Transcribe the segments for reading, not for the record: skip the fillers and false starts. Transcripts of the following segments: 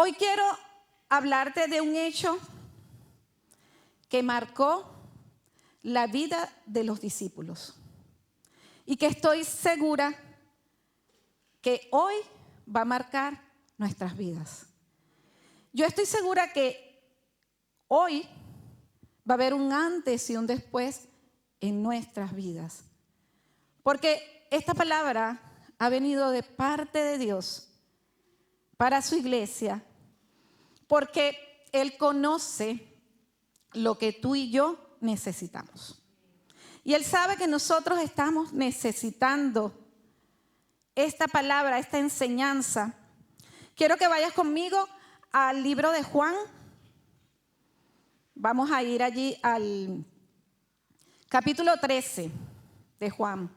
Hoy quiero hablarte de un hecho que marcó la vida de los discípulos y que estoy segura que hoy va a marcar nuestras vidas. Yo estoy segura que hoy va a haber un antes y un después en nuestras vidas, porque esta palabra ha venido de parte de Dios para su iglesia, porque Él conoce lo que tú y yo necesitamos. Y Él sabe que nosotros estamos necesitando esta palabra, esta enseñanza. Quiero que vayas conmigo al libro de Juan. Vamos a ir allí al capítulo 13 de Juan.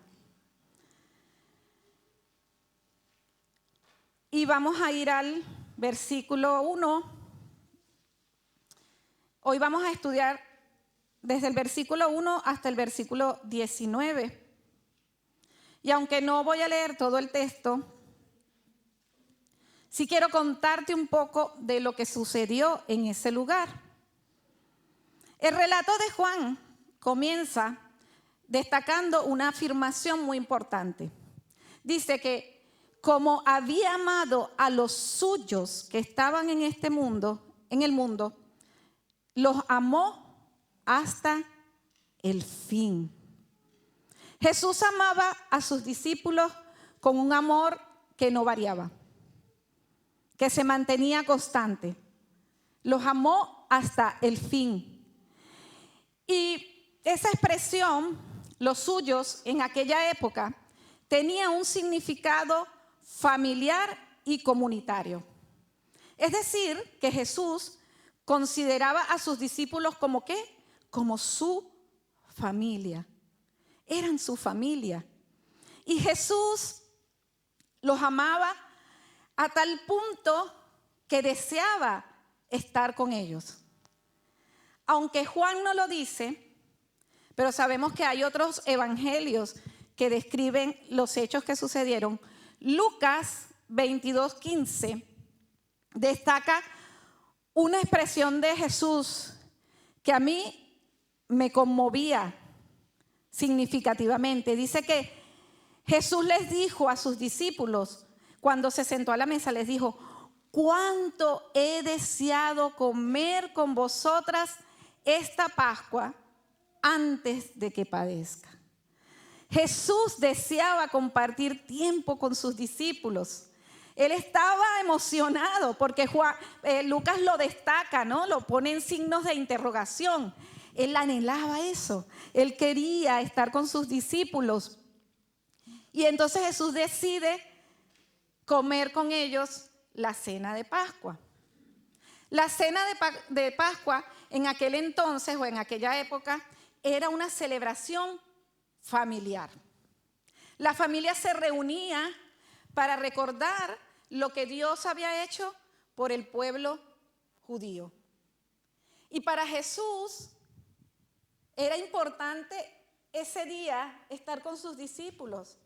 Y vamos a ir al versículo 1. Hoy vamos a estudiar desde el versículo 1 hasta el versículo 19. Y aunque no voy a leer todo el texto, sí quiero contarte un poco de lo que sucedió en ese lugar. El relato de Juan comienza destacando una afirmación muy importante. Dice que como había amado a los suyos que estaban en este mundo, los amó hasta el fin. Jesús amaba a sus discípulos con un amor que no variaba, que se mantenía constante. Los amó hasta el fin. Y esa expresión, los suyos, en aquella época, tenía un significado familiar y comunitario. Es decir, que Jesús consideraba a sus discípulos como ¿qué? Como su familia. Eran su familia. Y Jesús los amaba a tal punto que deseaba estar con ellos. Aunque Juan no lo dice, pero sabemos que hay otros evangelios que describen los hechos que sucedieron. Lucas 22:15 destaca una expresión de Jesús que a mí me conmovía significativamente. Dice que Jesús les dijo a sus discípulos, cuando se sentó a la mesa, les dijo: cuánto he deseado comer con vosotras esta Pascua antes de que padezca. Jesús deseaba compartir tiempo con sus discípulos. Él estaba emocionado porque Lucas lo destaca, ¿no? Lo pone en signos de interrogación. Él anhelaba eso. Él quería estar con sus discípulos. Y entonces Jesús decide comer con ellos la cena de Pascua. La cena de Pascua en aquel entonces o en aquella época era una celebración familiar. La familia se reunía para recordar lo que Dios había hecho por el pueblo judío. Y para Jesús era importante ese día estar con sus discípulos.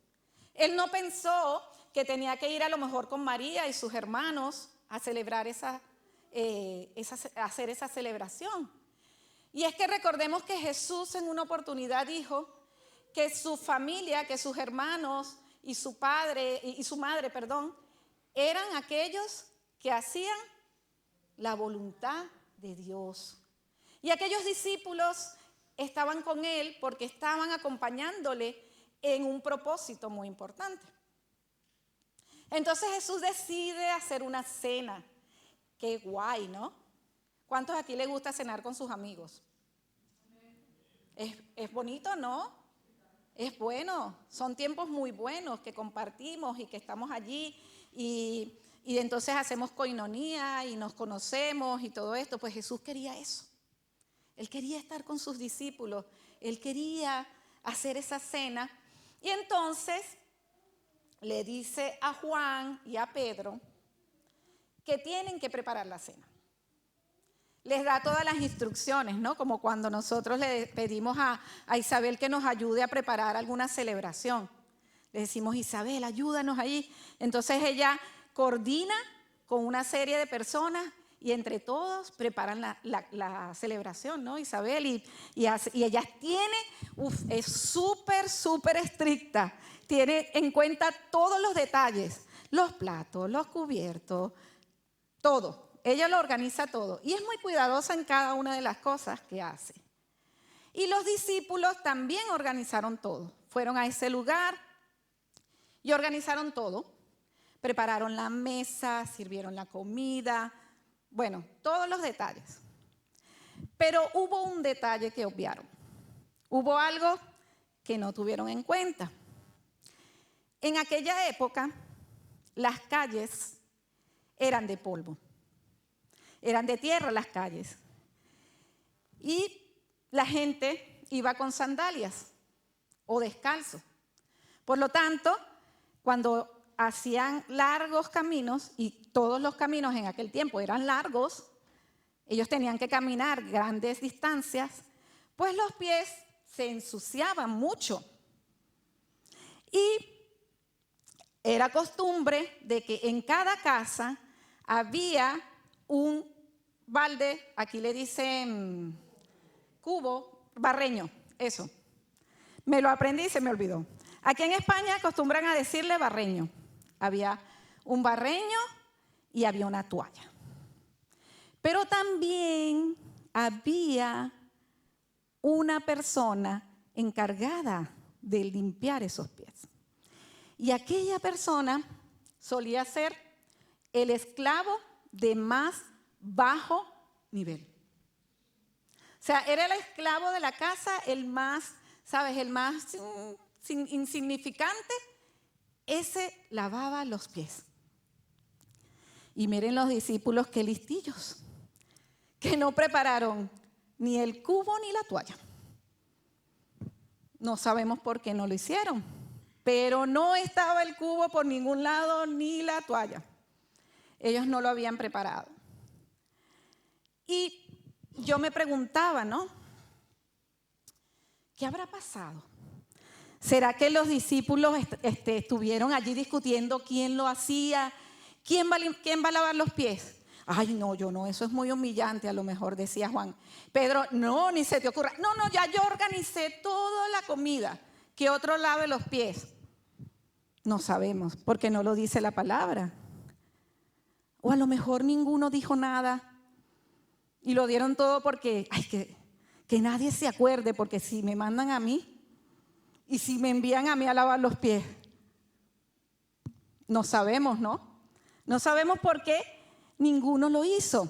Él no pensó que tenía que ir a lo mejor con María y sus hermanos a celebrar hacer esa celebración. Y es que recordemos que Jesús en una oportunidad dijo que su familia, que sus hermanos y su padre y su madre, eran aquellos que hacían la voluntad de Dios. Y aquellos discípulos estaban con él porque estaban acompañándole en un propósito muy importante. Entonces Jesús decide hacer una cena. Qué guay, ¿no? ¿Cuántos aquí les gusta cenar con sus amigos? Es bonito, ¿no? Es bueno. Son tiempos muy buenos que compartimos y que estamos allí y entonces hacemos coinonía y nos conocemos y todo esto. Pues Jesús quería eso. Él quería estar con sus discípulos. Él quería hacer esa cena. Y entonces le dice a Juan y a Pedro que tienen que preparar la cena. Les da todas las instrucciones, ¿no? Como cuando nosotros le pedimos a Isabel que nos ayude a preparar alguna celebración. Le decimos: Isabel, ayúdanos ahí. Entonces ella coordina con una serie de personas y entre todos preparan la celebración, ¿no? Isabel, y ella es súper estricta, tiene en cuenta todos los detalles, los platos, los cubiertos, todo. Ella lo organiza todo y es muy cuidadosa en cada una de las cosas que hace. Y los discípulos también organizaron todo. Fueron a ese lugar y organizaron todo. Prepararon la mesa, sirvieron la comida, bueno, todos los detalles. Pero hubo un detalle que obviaron. Hubo algo que no tuvieron en cuenta. En aquella época, las calles eran de polvo. Eran de tierra las calles. Y la gente iba con sandalias o descalzo. Por lo tanto, cuando hacían largos caminos, y todos los caminos en aquel tiempo eran largos, ellos tenían que caminar grandes distancias, pues los pies se ensuciaban mucho. Y era costumbre de que en cada casa había un balde, aquí le dicen cubo, barreño, eso. Me lo aprendí y se me olvidó. Aquí en España acostumbran a decirle barreño. Había un barreño y había una toalla. Pero también había una persona encargada de limpiar esos pies. Y aquella persona solía ser el esclavo de más bajo nivel. O sea, era el esclavo de la casa, el más, ¿sabes? El más insignificante. Ese lavaba los pies. Y miren los discípulos qué listillos, que no prepararon ni el cubo ni la toalla. No sabemos por qué no lo hicieron, pero no estaba el cubo por ningún lado ni la toalla. Ellos no lo habían preparado. Y yo me preguntaba, ¿no? ¿Qué habrá pasado? ¿Será que los discípulos estuvieron allí discutiendo quién lo hacía? ¿Quién va a lavar los pies? Ay, no, yo no, eso es muy humillante, a lo mejor decía Juan. Pedro, no, ni se te ocurra. No, ya yo organicé toda la comida, que otro lave los pies. No sabemos, porque no lo dice la palabra. O a lo mejor ninguno dijo nada y lo dieron todo porque, ay, que nadie se acuerde, porque si me mandan a mí y si me envían a mí a lavar los pies, no sabemos, ¿no? No sabemos por qué ninguno lo hizo.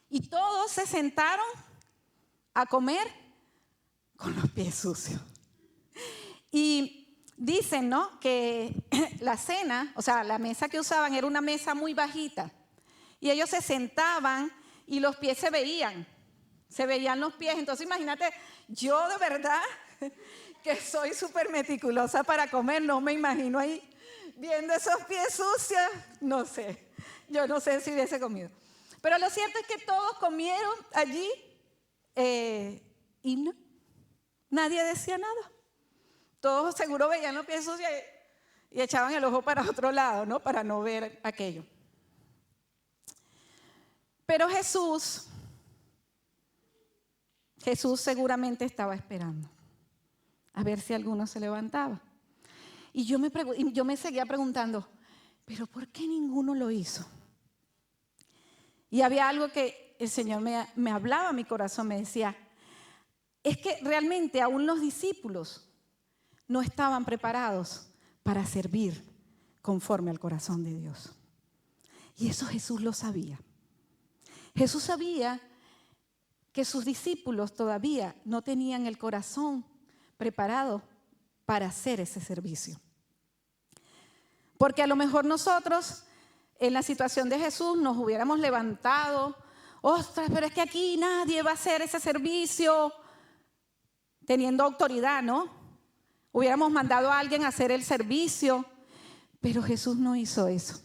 Y todos se sentaron a comer con los pies sucios. Y dicen, ¿no?, que la cena, o sea, la mesa que usaban era una mesa muy bajita. Y ellos se sentaban y los pies se veían los pies. Entonces imagínate, yo de verdad que soy súper meticulosa para comer, no me imagino ahí viendo esos pies sucios, no sé, yo no sé si hubiese comido. Pero lo cierto es que todos comieron allí y no, nadie decía nada. Todos seguro veían los pies sucios y echaban el ojo para otro lado, ¿no? Para no ver aquello. Pero Jesús seguramente estaba esperando a ver si alguno se levantaba. Y yo me seguía preguntando, ¿pero por qué ninguno lo hizo? Y había algo que el Señor me hablaba a mi corazón, me decía, es que realmente aún los discípulos no estaban preparados para servir conforme al corazón de Dios. Y eso Jesús lo sabía. Jesús sabía que sus discípulos todavía no tenían el corazón preparado para hacer ese servicio. Porque a lo mejor nosotros, en la situación de Jesús, nos hubiéramos levantado, ostras, pero es que aquí nadie va a hacer ese servicio, teniendo autoridad, ¿no? Hubiéramos mandado a alguien a hacer el servicio, pero Jesús no hizo eso.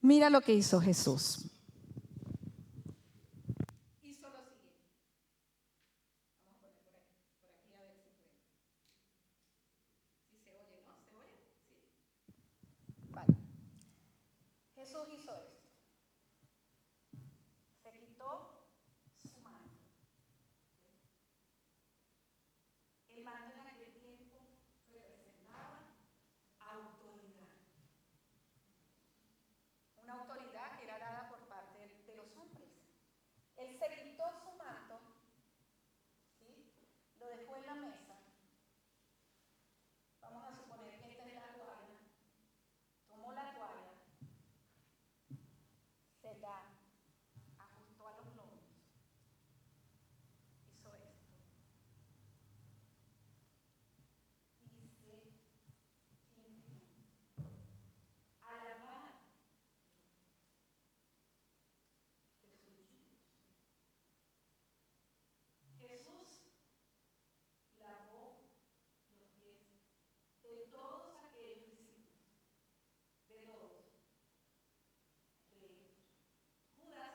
Mira lo que hizo Jesús. Hizo lo siguiente. Vamos a poner por aquí a ver si puede. Si se oye, ¿no? ¿Se oye? Sí. Vale. Jesús hizo esto. Se quitó su manto. El manto en aquel tiempo representaba autoridad. Una autoridad que era dada por parte de los hombres. Él se quitó su manto, ¿sí? Lo dejó en la mesa. Vamos a suponer que esta es la toalla. Tomó la toalla, se la ajustó a los lomos, hizo esto y se inclinó a lavar Jesús lavó los pies de todos aquellos discípulos, de todos, de Judas,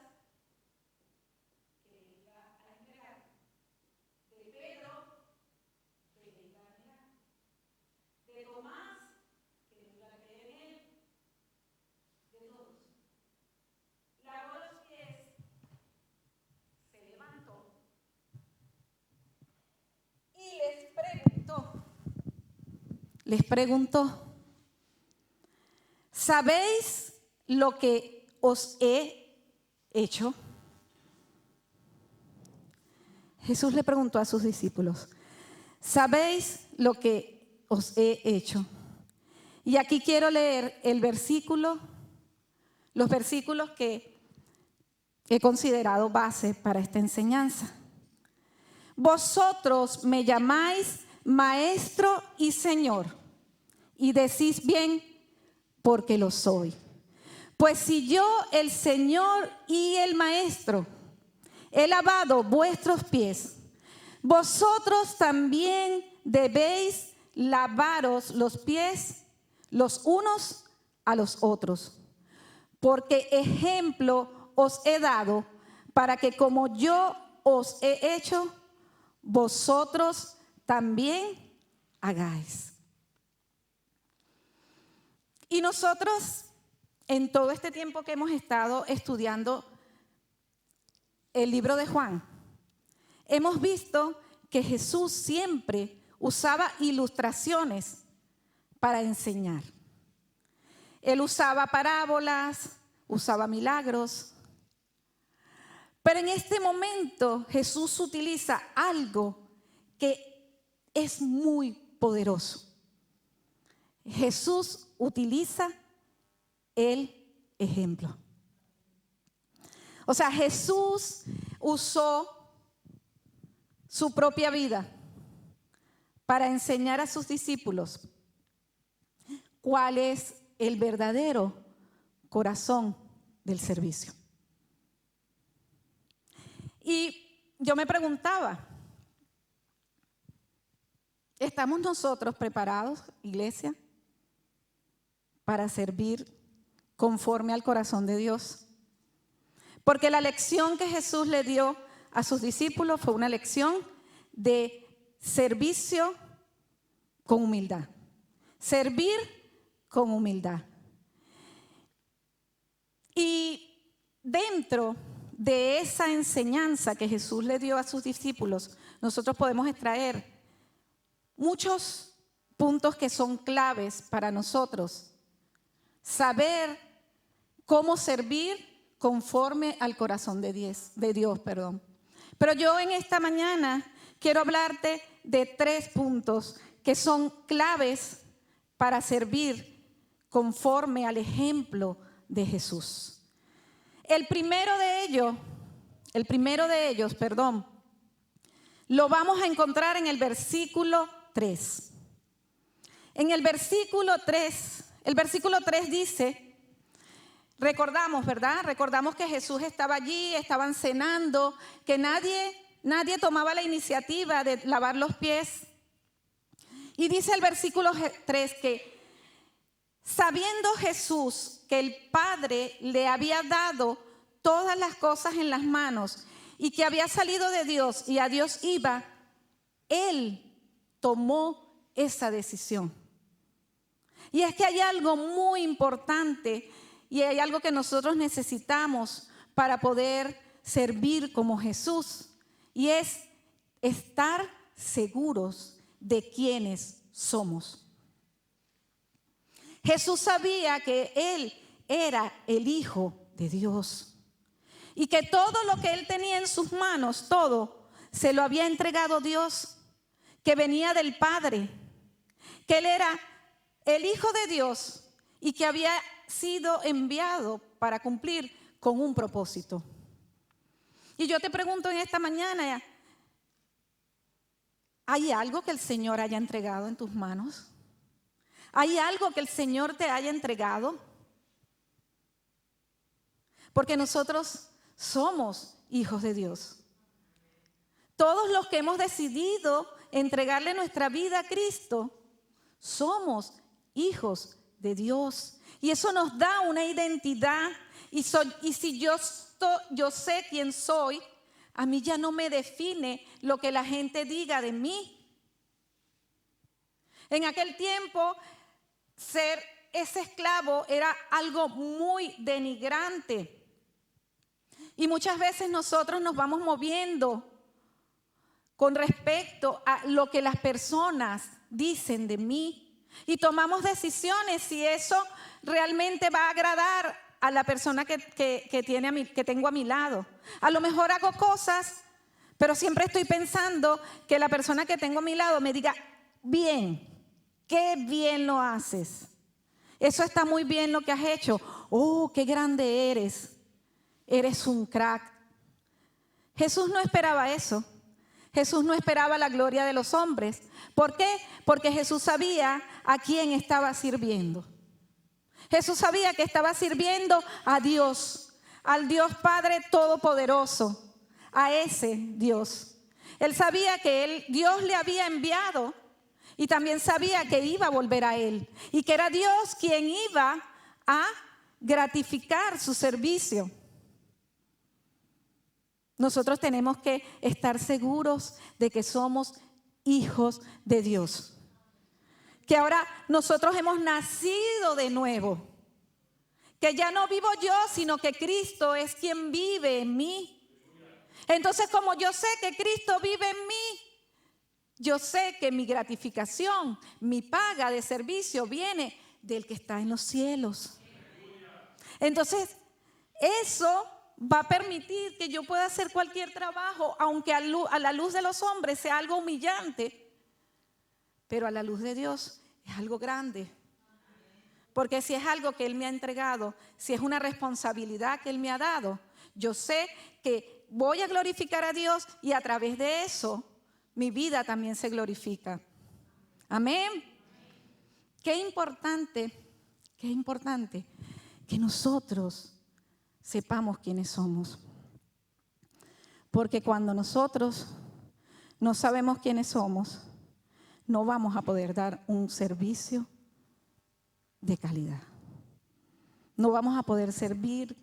que le iba a entregar, de Pedro, que le iba a negar, de Tomás, que no iba a creer en él, de todos. Lavó los pies, se levantó y les preguntó, ¿sabéis lo que os he hecho? Jesús le preguntó a sus discípulos, ¿sabéis lo que os he hecho? Y aquí quiero leer los versículos que he considerado base para esta enseñanza. Vosotros me llamáis Maestro y Señor, y decís bien, porque lo soy. Pues si yo, el Señor y el Maestro, he lavado vuestros pies, vosotros también debéis lavaros los pies los unos a los otros. Porque ejemplo os he dado para que como yo os he hecho, vosotros también hagáis. Y nosotros, en todo este tiempo que hemos estado estudiando el libro de Juan, hemos visto que Jesús siempre usaba ilustraciones para enseñar. Él usaba parábolas, usaba milagros. Pero en este momento Jesús utiliza algo que es muy poderoso. Jesús utiliza el ejemplo. O sea, Jesús usó su propia vida para enseñar a sus discípulos cuál es el verdadero corazón del servicio. Y yo me preguntaba, ¿estamos nosotros preparados, iglesia, para servir conforme al corazón de Dios? Porque la lección que Jesús le dio a sus discípulos fue una lección de servicio con humildad. Servir con humildad. Y dentro de esa enseñanza que Jesús le dio a sus discípulos, nosotros podemos extraer muchos puntos que son claves para nosotros. Saber cómo servir conforme al corazón de Dios. Pero yo en esta mañana quiero hablarte de 3 puntos que son claves para servir conforme al ejemplo de Jesús. El primero de ellos, lo vamos a encontrar en el versículo 3. En el versículo 3 dice, recordamos, ¿verdad? Recordamos que Jesús estaba allí, estaban cenando, que nadie tomaba la iniciativa de lavar los pies. Y dice el versículo 3 que sabiendo Jesús que el Padre le había dado todas las cosas en las manos y que había salido de Dios y a Dios iba, Él tomó esa decisión. Y es que hay algo muy importante y hay algo que nosotros necesitamos para poder servir como Jesús, y es estar seguros de quiénes somos. Jesús sabía que Él era el Hijo de Dios y que todo lo que Él tenía en sus manos, todo, se lo había entregado Dios, que venía del Padre, que Él era el Hijo de Dios y que había sido enviado para cumplir con un propósito. Y yo te pregunto en esta mañana, ¿hay algo que el Señor haya entregado en tus manos? ¿Hay algo que el Señor te haya entregado? Porque nosotros somos hijos de Dios. Todos los que hemos decidido entregarle nuestra vida a Cristo, somos hijos de Dios. Y eso nos da una identidad. Y si yo sé quién soy, a mí ya no me define lo que la gente diga de mí. En aquel tiempo, ser ese esclavo era algo muy denigrante. Y muchas veces nosotros nos vamos moviendo con respecto a lo que las personas dicen de mí. Y tomamos decisiones si eso realmente va a agradar a la persona que tengo a mi lado. A lo mejor hago cosas, pero siempre estoy pensando que la persona que tengo a mi lado me diga, bien, qué bien lo haces. Eso está muy bien lo que has hecho. Oh, qué grande eres. Eres un crack. Jesús no esperaba eso. Jesús no esperaba la gloria de los hombres. ¿Por qué? Porque Jesús sabía a quién estaba sirviendo. Jesús sabía que estaba sirviendo a Dios, al Dios Padre Todopoderoso, a ese Dios. Él sabía que Dios le había enviado y también sabía que iba a volver a Él y que era Dios quien iba a gratificar su servicio. Nosotros tenemos que estar seguros de que somos hijos de Dios. Que ahora nosotros hemos nacido de nuevo. Que ya no vivo yo, sino que Cristo es quien vive en mí. Entonces, como yo sé que Cristo vive en mí, yo sé que mi gratificación, mi paga de servicio viene del que está en los cielos. Entonces, eso va a permitir que yo pueda hacer cualquier trabajo, aunque a la luz de los hombres sea algo humillante, pero a la luz de Dios es algo grande. Porque si es algo que Él me ha entregado, si es una responsabilidad que Él me ha dado, yo sé que voy a glorificar a Dios y a través de eso mi vida también se glorifica. Amén. Qué importante que nosotros sepamos quiénes somos. Porque cuando nosotros no sabemos quiénes somos, no vamos a poder dar un servicio de calidad. No vamos a poder servir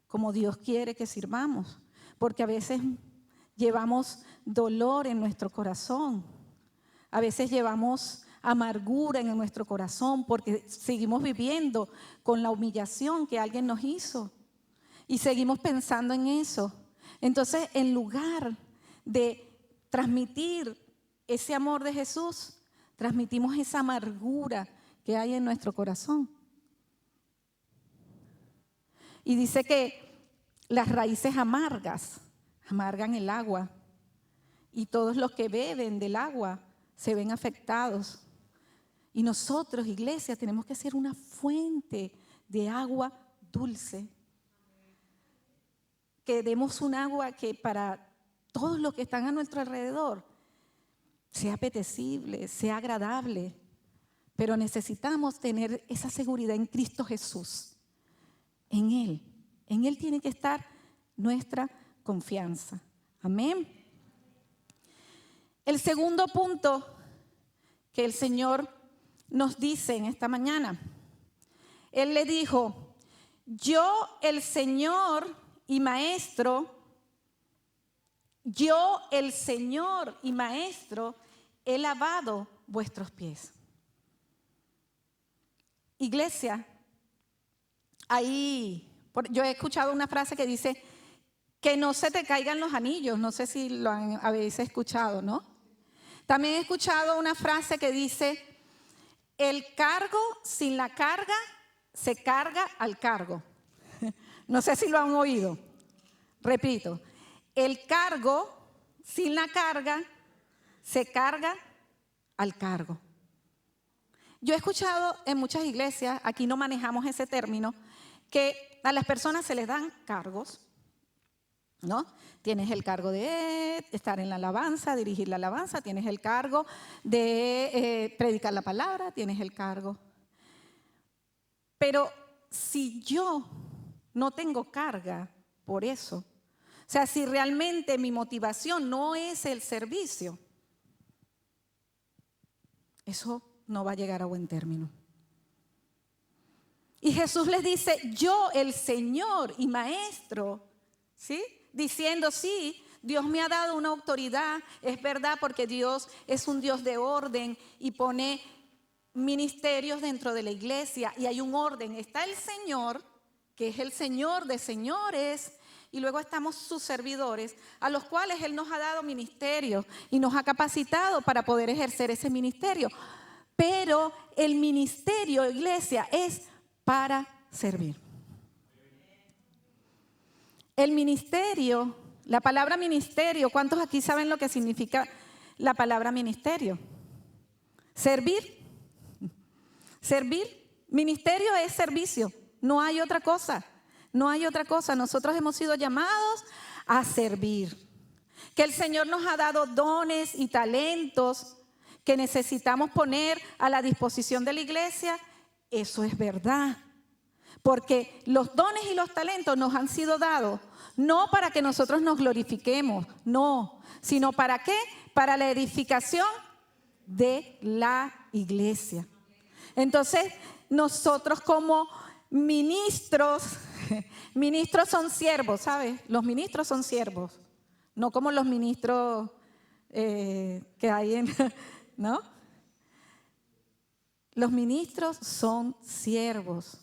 como Dios quiere que sirvamos, porque a veces llevamos dolor en nuestro corazón. A veces llevamos amargura en nuestro corazón porque seguimos viviendo con la humillación que alguien nos hizo. Y seguimos pensando en eso. Entonces, en lugar de transmitir ese amor de Jesús, transmitimos esa amargura que hay en nuestro corazón. Y dice que las raíces amargas amargan el agua. Y todos los que beben del agua se ven afectados. Y nosotros, iglesia, tenemos que ser una fuente de agua dulce. Que demos un agua que para todos los que están a nuestro alrededor sea apetecible, sea agradable. Pero necesitamos tener esa seguridad en Cristo Jesús. En Él tiene que estar nuestra confianza. Amén. El segundo punto que el Señor nos dice en esta mañana. Él le dijo, yo el Señor y Maestro, he lavado vuestros pies. Iglesia, yo he escuchado una frase que dice que no se te caigan los anillos. No sé si lo habéis escuchado, ¿no? También he escuchado una frase que dice: el cargo sin la carga se carga al cargo. No sé si lo han oído. Repito, el cargo sin la carga se carga al cargo. Yo he escuchado en muchas iglesias, aquí no manejamos ese término, que a las personas se les dan cargos, ¿no? Tienes el cargo de estar en la alabanza, dirigir la alabanza, tienes el cargo de predicar la palabra, tienes el cargo. Pero si yo no tengo carga por eso, o sea, si realmente mi motivación no es el servicio, eso no va a llegar a buen término. Y Jesús les dice: yo, el Señor y Maestro, ¿sí? Diciendo: sí, Dios me ha dado una autoridad, es verdad, porque Dios es un Dios de orden y pone ministerios dentro de la iglesia y hay un orden. Está el Señor, que es el Señor de señores, y luego estamos sus servidores, a los cuales Él nos ha dado ministerios y nos ha capacitado para poder ejercer ese ministerio. Pero el ministerio, iglesia, es para servir. El ministerio, la palabra ministerio, ¿cuántos aquí saben lo que significa la palabra ministerio? Servir. Servir. Ministerio es servicio, no hay otra cosa. No hay otra cosa. Nosotros hemos sido llamados a servir. Que el Señor nos ha dado dones y talentos que necesitamos poner a la disposición de la iglesia, eso es verdad. Porque los dones y los talentos nos han sido dados no para que nosotros nos glorifiquemos, no, sino ¿para qué? Para la edificación de la iglesia. Entonces, nosotros como ministros son siervos, ¿sabes? Los ministros son siervos, no como los ministros que hay en... ¿no? Los ministros son siervos.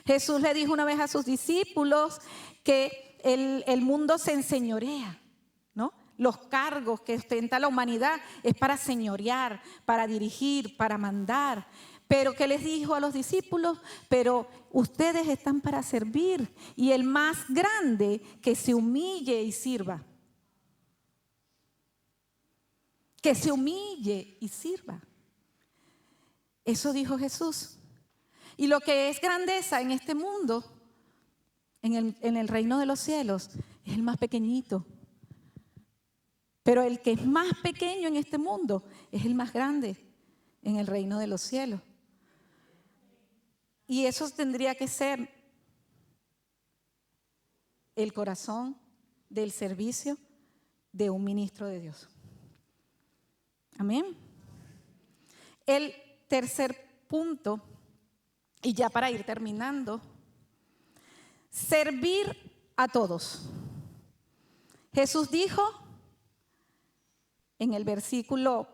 Jesús le dijo una vez a sus discípulos que el mundo se enseñorea, ¿no? Los cargos que ostenta la humanidad es para señorear, para dirigir, para mandar. Pero ¿qué les dijo a los discípulos? Pero ustedes están para servir, y el más grande que se humille y sirva. Que se humille y sirva. Eso dijo Jesús. Y lo que es grandeza en este mundo, en el reino de los cielos, es el más pequeñito. Pero el que es más pequeño en este mundo es el más grande en el reino de los cielos. Y eso tendría que ser el corazón del servicio de un ministro de Dios. Amén. El tercer punto, y ya para ir terminando, servir a todos. Jesús dijo en el versículo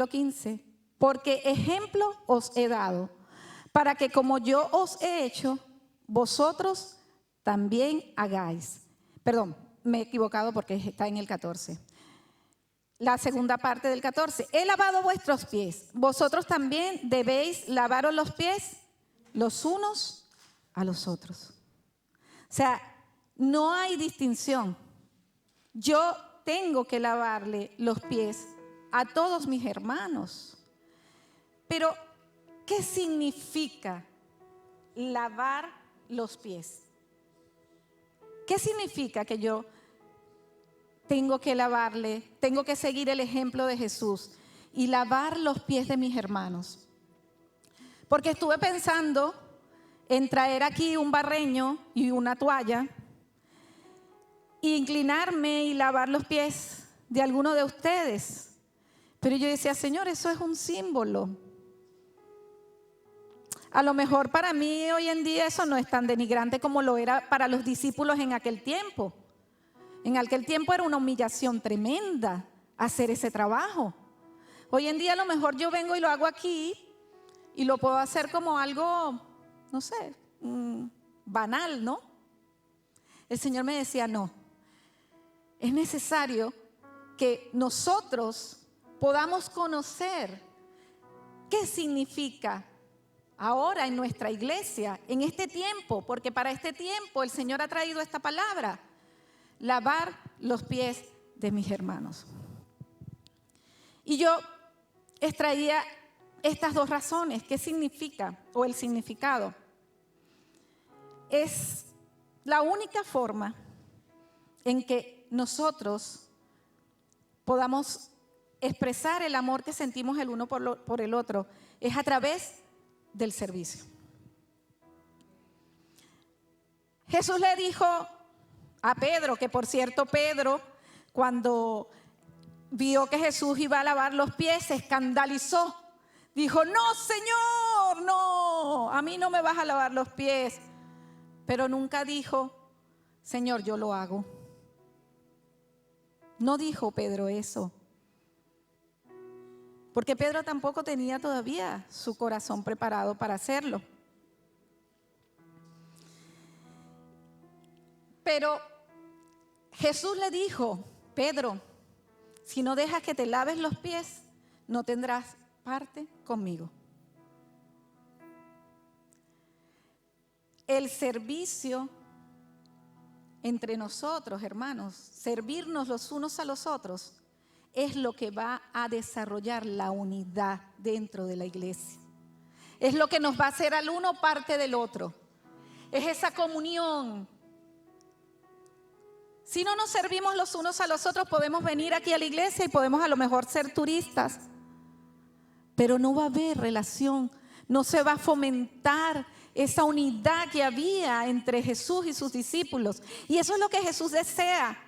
15, porque ejemplo os he dado, para que como yo os he hecho, vosotros también hagáis. Perdón, me he equivocado porque está en el 14. La segunda parte del 14. He lavado vuestros pies. Vosotros también debéis lavaros los pies los unos a los otros. O sea, no hay distinción. Yo tengo que lavarle los pies a todos mis hermanos. Pero, ¿qué significa lavar los pies? ¿Qué significa que yo tengo que lavarle, tengo que seguir el ejemplo de Jesús y lavar los pies de mis hermanos? Porque estuve pensando en traer aquí un barreño y una toalla, e inclinarme y lavar los pies de alguno de ustedes. Pero yo decía: Señor, eso es un símbolo. A lo mejor para mí hoy en día eso no es tan denigrante como lo era para los discípulos en aquel tiempo. En aquel tiempo era una humillación tremenda hacer ese trabajo. Hoy en día a lo mejor yo vengo y lo hago aquí y lo puedo hacer como algo, no sé, banal, ¿no? El Señor me decía, no, es necesario que nosotros podamos conocer qué significa ahora en nuestra iglesia, en este tiempo, porque para este tiempo el Señor ha traído esta palabra, lavar los pies de mis hermanos. Y yo extraía estas dos razones. ¿Qué significa? O el significado. Es la única forma en que nosotros podamos expresar el amor que sentimos el uno por el otro. Es a través del servicio. Jesús le dijo a Pedro, que por cierto Pedro, cuando vio que Jesús iba a lavar los pies, se escandalizó. Dijo, no, Señor, no, a mí no me vas a lavar los pies. Pero nunca dijo, Señor, yo lo hago. No dijo Pedro eso. Porque Pedro tampoco tenía todavía su corazón preparado para hacerlo. Pero Jesús le dijo, Pedro, si no dejas que te laves los pies, no tendrás parte conmigo. El servicio entre nosotros, hermanos, servirnos los unos a los otros, es lo que va a desarrollar la unidad dentro de la iglesia. Es lo que nos va a hacer al uno parte del otro. Es esa comunión. Si no nos servimos los unos a los otros, podemos venir aquí a la iglesia y podemos a lo mejor ser turistas, pero no va a haber relación, no se va a fomentar esa unidad que había entre Jesús y sus discípulos. Y eso es lo que Jesús desea,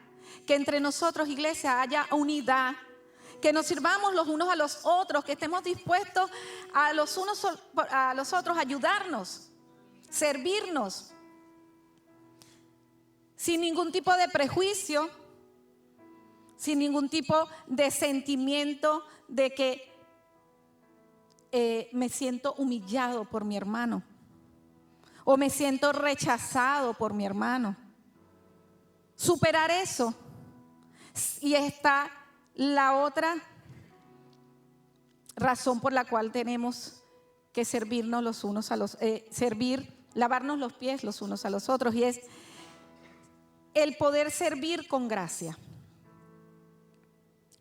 que entre nosotros, iglesia, haya unidad, que nos sirvamos los unos a los otros, que estemos dispuestos a los unos a los otros a ayudarnos, servirnos, sin ningún tipo de prejuicio, sin ningún tipo de sentimiento de que me siento humillado por mi hermano o me siento rechazado por mi hermano. Superar eso. Y está la otra razón por la cual tenemos que servirnos los unos a los lavarnos los pies los unos a los otros, y es el poder servir con gracia.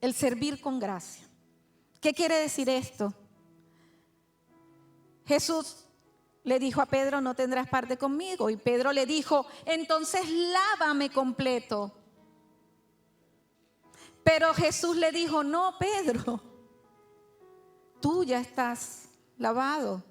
El servir con gracia. ¿Qué quiere decir esto? Jesús le dijo a Pedro, no tendrás parte conmigo. Y Pedro le dijo, entonces lávame completo. Pero Jesús le dijo, no, Pedro, tú ya estás lavado.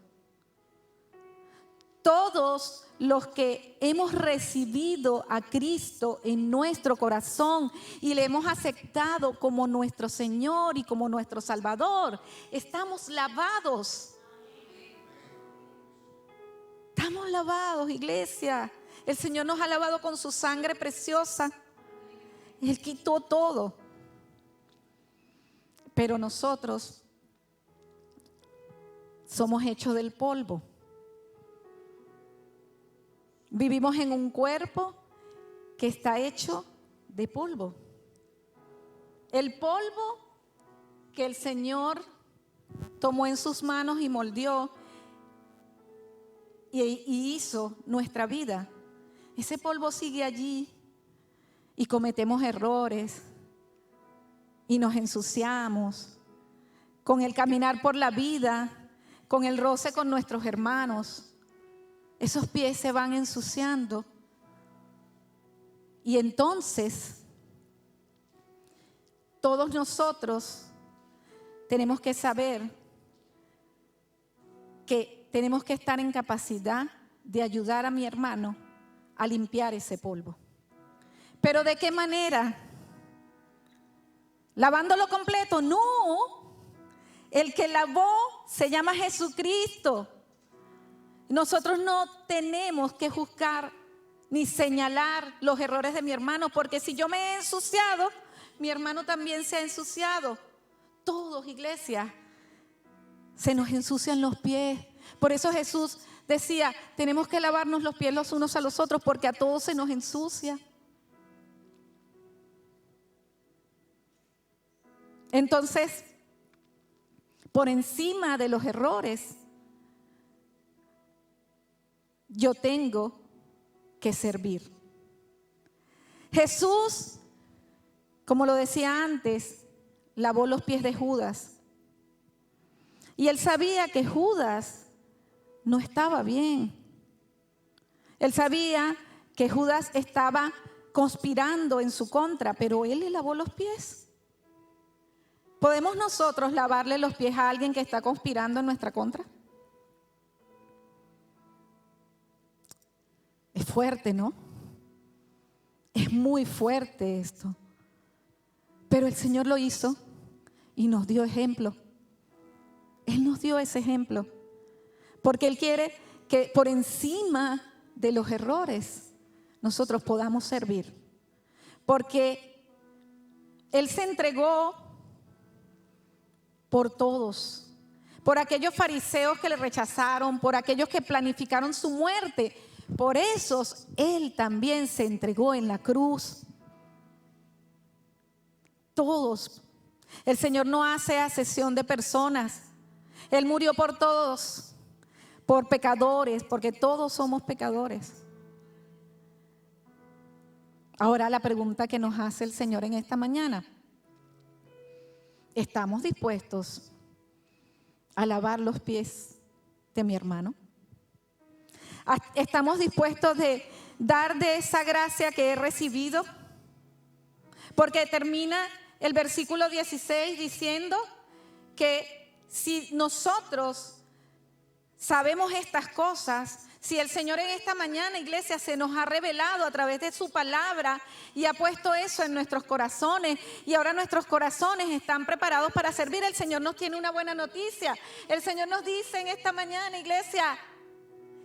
Todos los que hemos recibido a Cristo en nuestro corazón y le hemos aceptado como nuestro Señor y como nuestro Salvador, estamos lavados. Estamos lavados, iglesia. El Señor nos ha lavado con su sangre preciosa. Él quitó todo. Pero nosotros somos hechos del polvo. Vivimos en un cuerpo que está hecho de polvo. El polvo que el Señor tomó en sus manos y moldeó y hizo nuestra vida. Ese polvo sigue allí y cometemos errores y nos ensuciamos con el caminar por la vida, con el roce con nuestros hermanos. Esos pies se van ensuciando y entonces todos nosotros tenemos que saber que tenemos que estar en capacidad de ayudar a mi hermano a limpiar ese polvo. ¿Pero de qué manera? ¿Lavándolo completo? No. El que lavó se llama Jesucristo. Nosotros no tenemos que juzgar ni señalar los errores de mi hermano, porque si yo me he ensuciado, mi hermano también se ha ensuciado. Todos, iglesia, se nos ensucian los pies. Por eso Jesús decía, tenemos que lavarnos los pies los unos a los otros porque a todos se nos ensucia. Entonces, por encima de los errores, yo tengo que servir. Jesús, como lo decía antes, lavó los pies de Judas. Y él sabía que Judas no estaba bien. Él sabía que Judas estaba conspirando en su contra, pero él le lavó los pies. ¿Podemos nosotros lavarle los pies a alguien que está conspirando en nuestra contra? Es fuerte, ¿no? Es muy fuerte esto. Pero el Señor lo hizo y nos dio ejemplo. Él nos dio ese ejemplo. Porque Él quiere que por encima de los errores nosotros podamos servir. Porque Él se entregó por todos. Por aquellos fariseos que le rechazaron, por aquellos que planificaron su muerte. Por esos Él también se entregó en la cruz. Todos. El Señor no hace acepción de personas. Él murió por todos, por pecadores, porque todos somos pecadores. Ahora la pregunta que nos hace el Señor en esta mañana: ¿estamos dispuestos a lavar los pies de mi hermano? ¿Estamos dispuestos de dar de esa gracia que he recibido? Porque termina el versículo 16 diciendo que si nosotros sabemos estas cosas, si el Señor en esta mañana, iglesia, se nos ha revelado a través de su palabra y ha puesto eso en nuestros corazones, y ahora nuestros corazones están preparados para servir, el Señor nos tiene una buena noticia. El Señor nos dice en esta mañana, iglesia,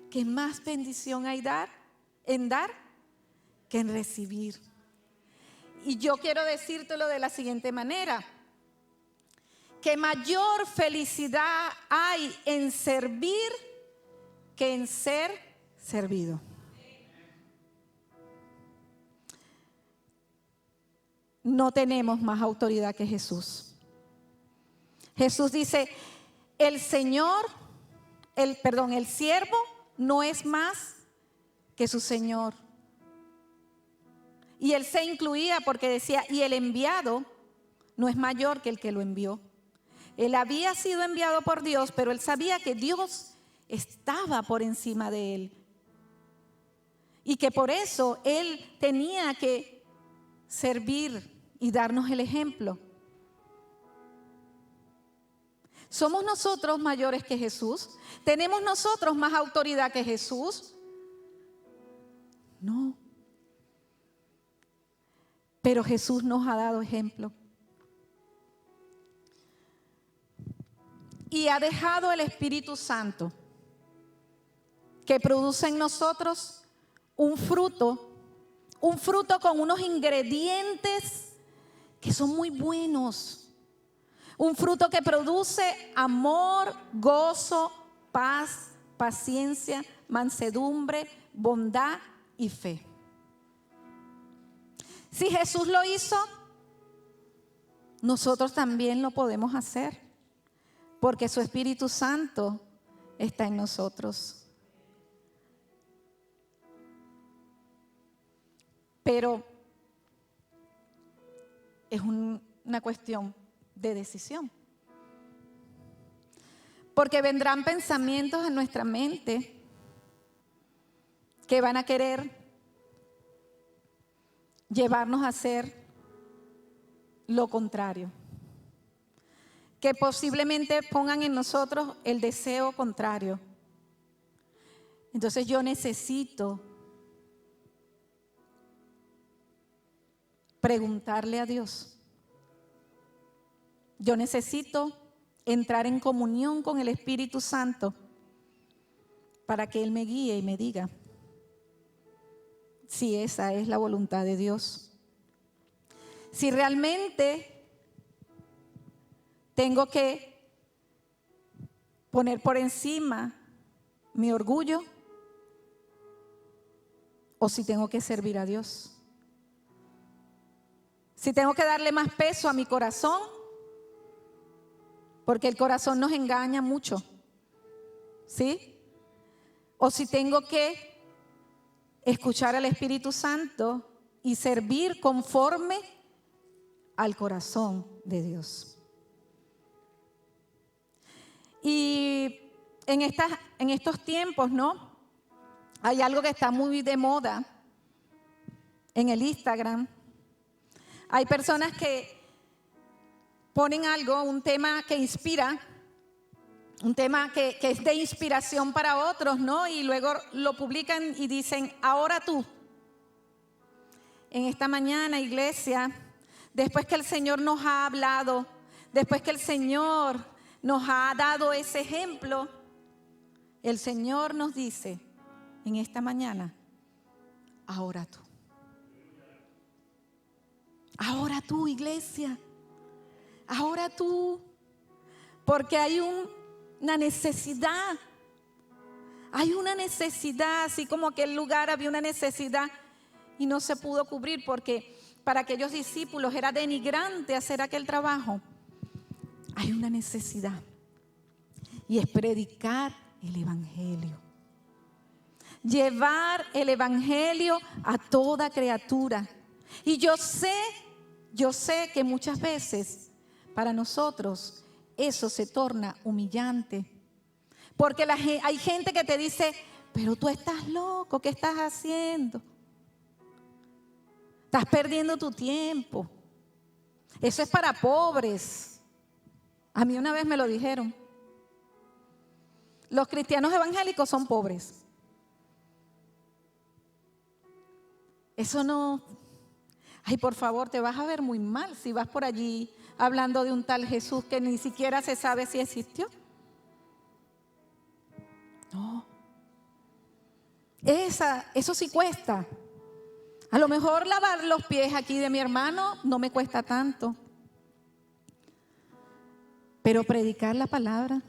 que más bendición hay en dar que en recibir. Y yo quiero decírtelo de la siguiente manera: que mayor felicidad hay en servir que en ser servido. No tenemos más autoridad que Jesús. Jesús dice, el siervo no es más que su Señor. Y él se incluía porque decía, y el enviado no es mayor que el que lo envió. Él había sido enviado por Dios, pero él sabía que Dios estaba por encima de él. Y que por eso él tenía que servir y darnos el ejemplo. ¿Somos nosotros mayores que Jesús? ¿Tenemos nosotros más autoridad que Jesús? No. Pero Jesús nos ha dado ejemplo. Y ha dejado el Espíritu Santo que produce en nosotros un fruto con unos ingredientes que son muy buenos. Un fruto que produce amor, gozo, paz, paciencia, mansedumbre, bondad y fe. Si Jesús lo hizo, nosotros también lo podemos hacer, porque su Espíritu Santo está en nosotros. Pero es una cuestión de decisión. Porque vendrán pensamientos en nuestra mente que van a querer llevarnos a hacer lo contrario. Que posiblemente pongan en nosotros el deseo contrario. Entonces yo necesito preguntarle a Dios. Yo necesito entrar en comunión con el Espíritu Santo para que Él me guíe y me diga si esa es la voluntad de Dios. Si realmente tengo que poner por encima mi orgullo o si tengo que servir a Dios. Si tengo que darle más peso a mi corazón, porque el corazón nos engaña mucho, ¿sí? O si tengo que escuchar al Espíritu Santo y servir conforme al corazón de Dios. Y en estos tiempos, ¿no? Hay algo que está muy de moda en el Instagram. Hay personas que ponen algo, un tema que inspira, un tema que es de inspiración para otros, ¿no? Y luego lo publican y dicen, ahora tú. En esta mañana, iglesia, después que el Señor nos ha hablado, después que el Señor nos ha dado ese ejemplo, el Señor nos dice en esta mañana, ahora tú. Ahora tú, iglesia. Ahora tú. Porque hay una necesidad. Hay una necesidad, así como aquel lugar había una necesidad y no se pudo cubrir porque para aquellos discípulos era denigrante hacer aquel trabajo. Hay una necesidad y es predicar el evangelio. Llevar el evangelio a toda criatura. Y yo sé que muchas veces para nosotros eso se torna humillante. Porque hay gente que te dice, pero tú estás loco, ¿qué estás haciendo? Estás perdiendo tu tiempo. Eso es para pobres. A mí una vez me lo dijeron. Los cristianos evangélicos son pobres. Eso no... Ay, por favor, te vas a ver muy mal si vas por allí hablando de un tal Jesús que ni siquiera se sabe si existió. No. Eso sí cuesta. A lo mejor lavar los pies aquí de mi hermano no me cuesta tanto. Pero predicar la palabra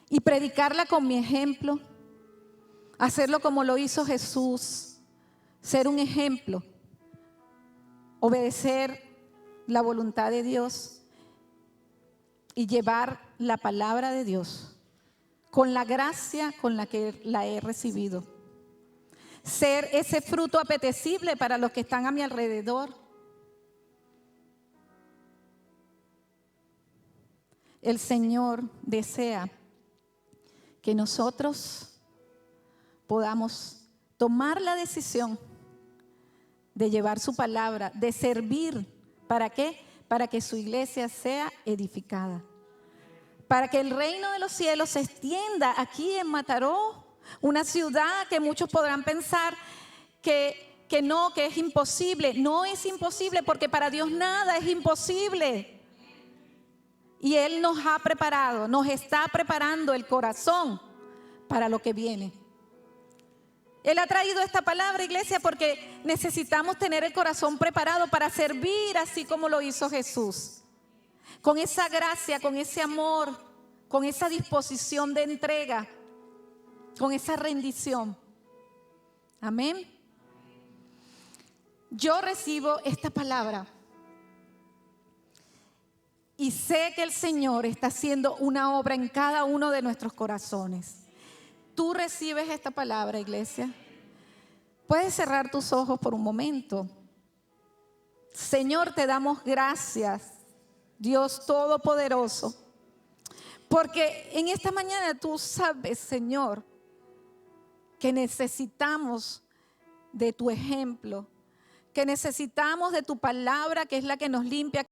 y predicarla con mi ejemplo, hacerlo como lo hizo Jesús, ser un ejemplo, obedecer la voluntad de Dios y llevar la palabra de Dios con la gracia con la que la he recibido. Ser ese fruto apetecible para los que están a mi alrededor. El Señor desea que nosotros podamos tomar la decisión de llevar su palabra, de servir. ¿Para qué? Para que su iglesia sea edificada. Para que el reino de los cielos se extienda aquí en Mataró, una ciudad que muchos podrán pensar que es imposible. No es imposible porque para Dios nada es imposible. Y Él nos ha preparado, nos está preparando el corazón para lo que viene. Él ha traído esta palabra, iglesia, porque necesitamos tener el corazón preparado para servir así como lo hizo Jesús. Con esa gracia, con ese amor, con esa disposición de entrega, con esa rendición. Amén. Yo recibo esta palabra y sé que el Señor está haciendo una obra en cada uno de nuestros corazones. Tú recibes esta palabra, iglesia. Puedes cerrar tus ojos por un momento. Señor, te damos gracias, Dios Todopoderoso, porque en esta mañana tú sabes, Señor, que necesitamos de tu ejemplo, que necesitamos de tu palabra, que es la que nos limpia,